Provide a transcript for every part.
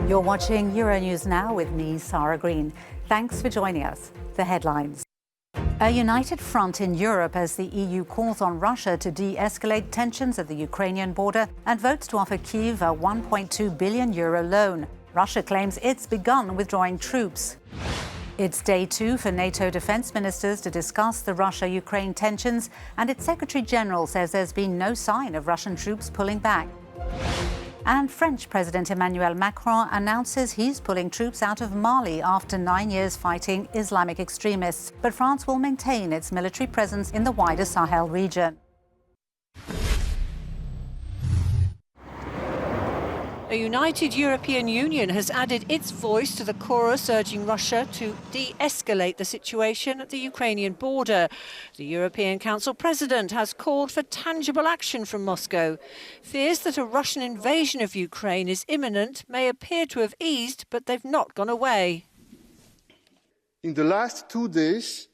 You're watching Euronews Now with me, Sarah Green. Thanks for joining us. The headlines. A united front in Europe as the EU calls on Russia to de-escalate tensions at the Ukrainian border and votes to offer Kyiv a €1.2 billion loan. Russia claims it's begun withdrawing troops. It's day 2 for NATO defence ministers to discuss the Russia-Ukraine tensions, and its Secretary-General says there's been no sign of Russian troops pulling back. And French President Emmanuel Macron announces he's pulling troops out of Mali after 9 years fighting Islamic extremists. But France will maintain its military presence in the wider Sahel region. A united European Union has added its voice to the chorus urging Russia to de-escalate the situation at the Ukrainian border. The European Council President has called for tangible action from Moscow. Fears that a Russian invasion of Ukraine is imminent may appear to have eased, but they've not gone away. In the last 2 days,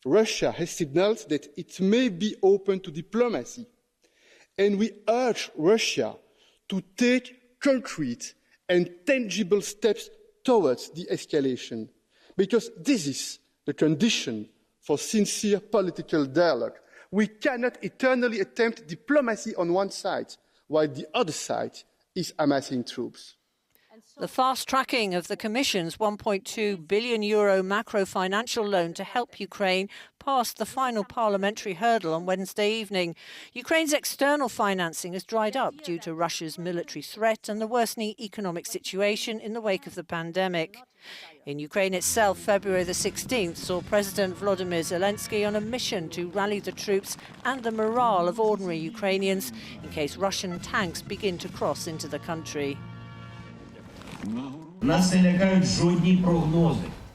Russia has signalled that it may be open to diplomacy. And we urge Russia to take concrete and tangible steps towards de-escalation, because this is the condition for sincere political dialogue. We cannot eternally attempt diplomacy on one side, while the other side is amassing troops. The fast-tracking of the Commission's €1.2 billion macro-financial loan to help Ukraine passed the final parliamentary hurdle on Wednesday evening. Ukraine's external financing has dried up due to Russia's military threat and the worsening economic situation in the wake of the pandemic. In Ukraine itself, February the 16th saw President Volodymyr Zelensky on a mission to rally the troops and the morale of ordinary Ukrainians in case Russian tanks begin to cross into the country.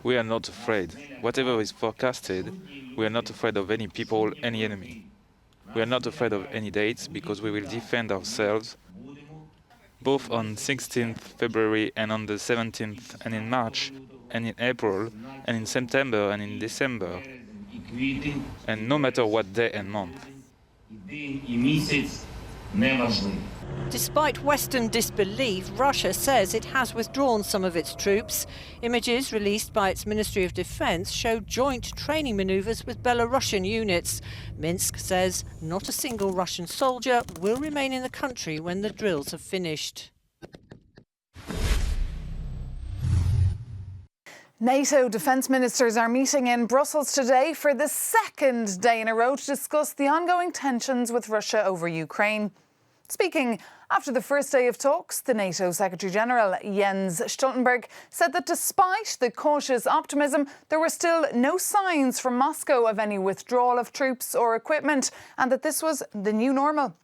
We are not afraid. Whatever is forecasted, we are not afraid of any people, any enemy. We are not afraid of any dates because we will defend ourselves both on 16th February and on the 17th, and in March and in April and in September and in December, and no matter what day and month. Despite Western disbelief, Russia says it has withdrawn some of its troops. Images released by its Ministry of Defence show joint training manoeuvres with Belarusian units. Minsk says not a single Russian soldier will remain in the country when the drills have finished. NATO defence ministers are meeting in Brussels today for the second day in a row to discuss the ongoing tensions with Russia over Ukraine. Speaking after the first day of talks, the NATO Secretary-General Jens Stoltenberg said that despite the cautious optimism, there were still no signs from Moscow of any withdrawal of troops or equipment, and that this was the new normal.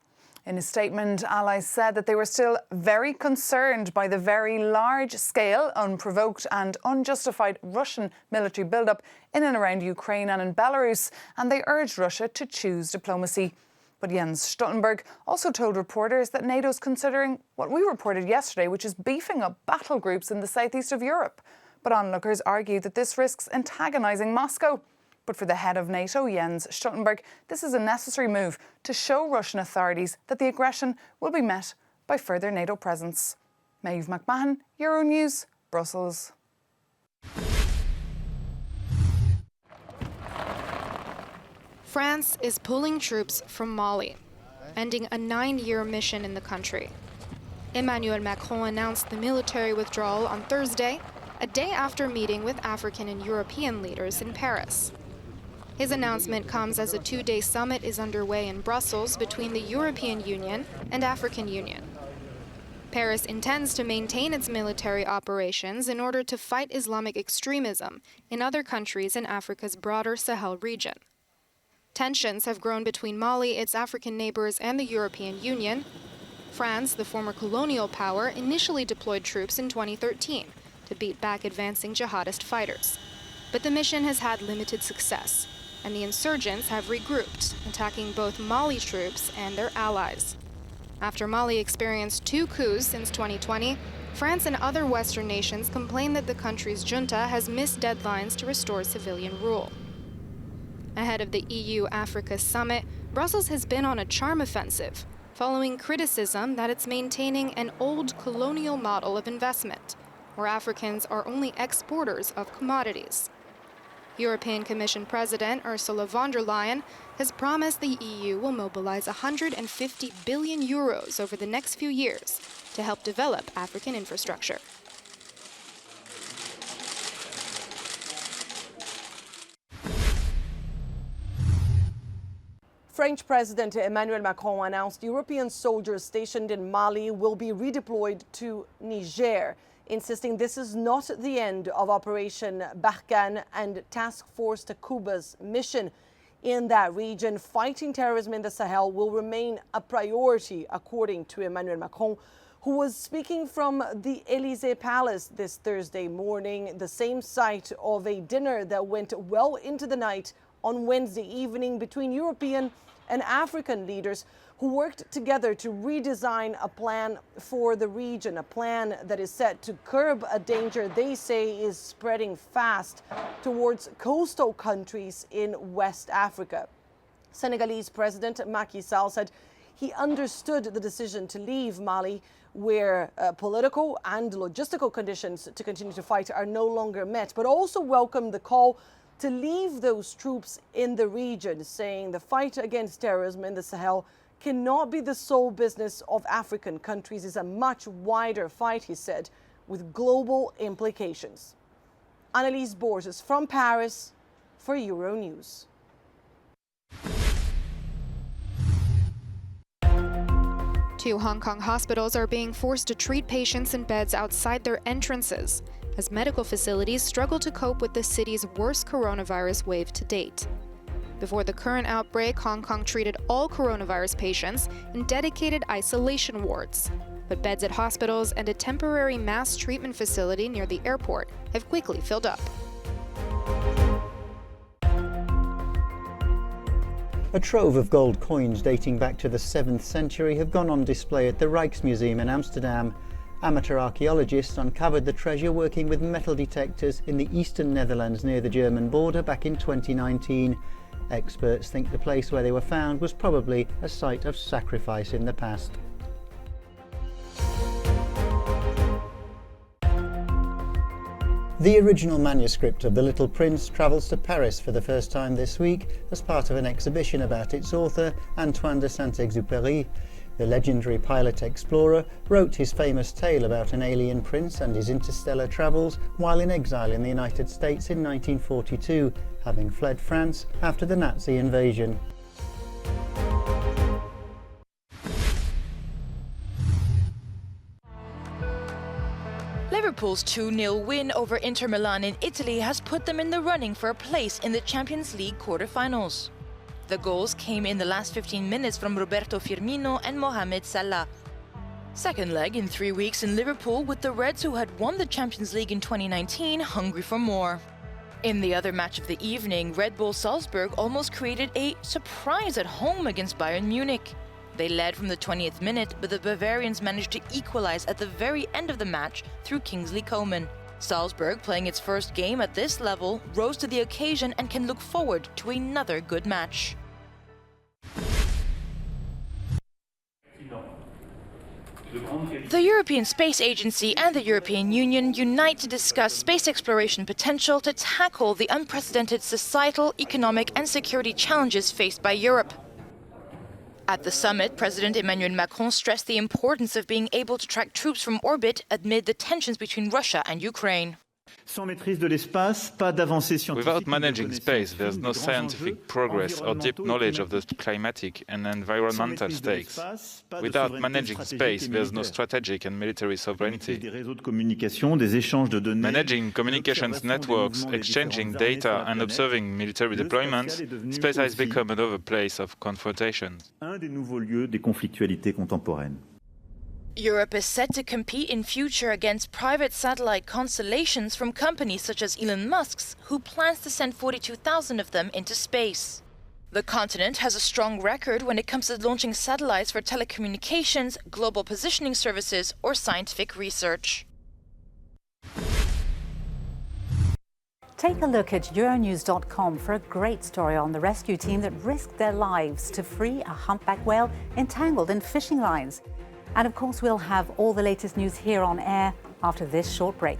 In a statement, allies said that they were still very concerned by the very large-scale, unprovoked and unjustified Russian military build-up in and around Ukraine and in Belarus, and they urged Russia to choose diplomacy. But Jens Stoltenberg also told reporters that NATO's considering what we reported yesterday, which is beefing up battle groups in the southeast of Europe. But onlookers argued that this risks antagonising Moscow. But for the head of NATO, Jens Stoltenberg, this is a necessary move to show Russian authorities that the aggression will be met by further NATO presence. Maeve McMahon, Euronews, Brussels. France is pulling troops from Mali, ending a 9-year mission in the country. Emmanuel Macron announced the military withdrawal on Thursday, a day after meeting with African and European leaders in Paris. His announcement comes as a 2-day summit is underway in Brussels between the European Union and African Union. Paris intends to maintain its military operations in order to fight Islamic extremism in other countries in Africa's broader Sahel region. Tensions have grown between Mali, its African neighbors, and the European Union. France, the former colonial power, initially deployed troops in 2013 to beat back advancing jihadist fighters. But the mission has had limited success, and the insurgents have regrouped, attacking both Mali troops and their allies. After Mali experienced 2 coups since 2020, France and other Western nations complain that the country's junta has missed deadlines to restore civilian rule. Ahead of the EU-Africa summit, Brussels has been on a charm offensive, following criticism that it's maintaining an old colonial model of investment, where Africans are only exporters of commodities. European Commission President Ursula von der Leyen has promised the EU will mobilize 150 billion euros over the next few years to help develop African infrastructure. French President Emmanuel Macron announced European soldiers stationed in Mali will be redeployed to Niger, insisting this is not the end of Operation Barkhane and Task Force Takuba's mission in that region. Fighting terrorism in the Sahel will remain a priority, according to Emmanuel Macron, who was speaking from the Élysée Palace this Thursday morning, the same site of a dinner that went well into the night on Wednesday evening between European and African leaders who worked together to redesign a plan for the region, a plan that is set to curb a danger they say is spreading fast towards coastal countries in West Africa. Senegalese President Macky Sall said he understood the decision to leave Mali, where political and logistical conditions to continue to fight are no longer met, but also welcomed the call to leave those troops in the region, saying the fight against terrorism in the Sahel cannot be the sole business of African countries. It's a much wider fight, he said, with global implications. Annelise Borges from Paris for Euronews. Two Hong Kong hospitals are being forced to treat patients in beds outside their entrances as medical facilities struggle to cope with the city's worst coronavirus wave to date. Before the current outbreak, Hong Kong treated all coronavirus patients in dedicated isolation wards. But beds at hospitals and a temporary mass treatment facility near the airport have quickly filled up. A trove of gold coins dating back to the 7th century have gone on display at the Rijksmuseum in Amsterdam. Amateur archaeologists uncovered the treasure working with metal detectors in the eastern Netherlands near the German border back in 2019. Experts think the place where they were found was probably a site of sacrifice in the past. The original manuscript of The Little Prince travels to Paris for the first time this week as part of an exhibition about its author, Antoine de Saint-Exupéry. The legendary pilot-explorer wrote his famous tale about an alien prince and his interstellar travels while in exile in the United States in 1942, having fled France after the Nazi invasion. Liverpool's 2-0 win over Inter Milan in Italy has put them in the running for a place in the Champions League quarter-finals. The goals came in the last 15 minutes from Roberto Firmino and Mohamed Salah. Second leg in 3 weeks in Liverpool, with the Reds, who had won the Champions League in 2019, hungry for more. In the other match of the evening, Red Bull Salzburg almost created a surprise at home against Bayern Munich. They led from the 20th minute, but the Bavarians managed to equalize at the very end of the match through Kingsley Coman. Salzburg, playing its first game at this level, rose to the occasion and can look forward to another good match. The European Space Agency and the European Union unite to discuss space exploration potential to tackle the unprecedented societal, economic and security challenges faced by Europe. At the summit, President Emmanuel Macron stressed the importance of being able to track troops from orbit amid the tensions between Russia and Ukraine. Without managing space, there's no scientific progress or deep knowledge of the climatic and environmental stakes. Without managing space, there's no strategic and military sovereignty. Managing communications networks, exchanging data and observing military deployments, space has become another place of confrontation. Europe is set to compete in future against private satellite constellations from companies such as Elon Musk's, who plans to send 42,000 of them into space. The continent has a strong record when it comes to launching satellites for telecommunications, global positioning services, or scientific research. Take a look at euronews.com for a great story on the rescue team that risked their lives to free a humpback whale entangled in fishing lines. And of course, we'll have all the latest news here on air after this short break.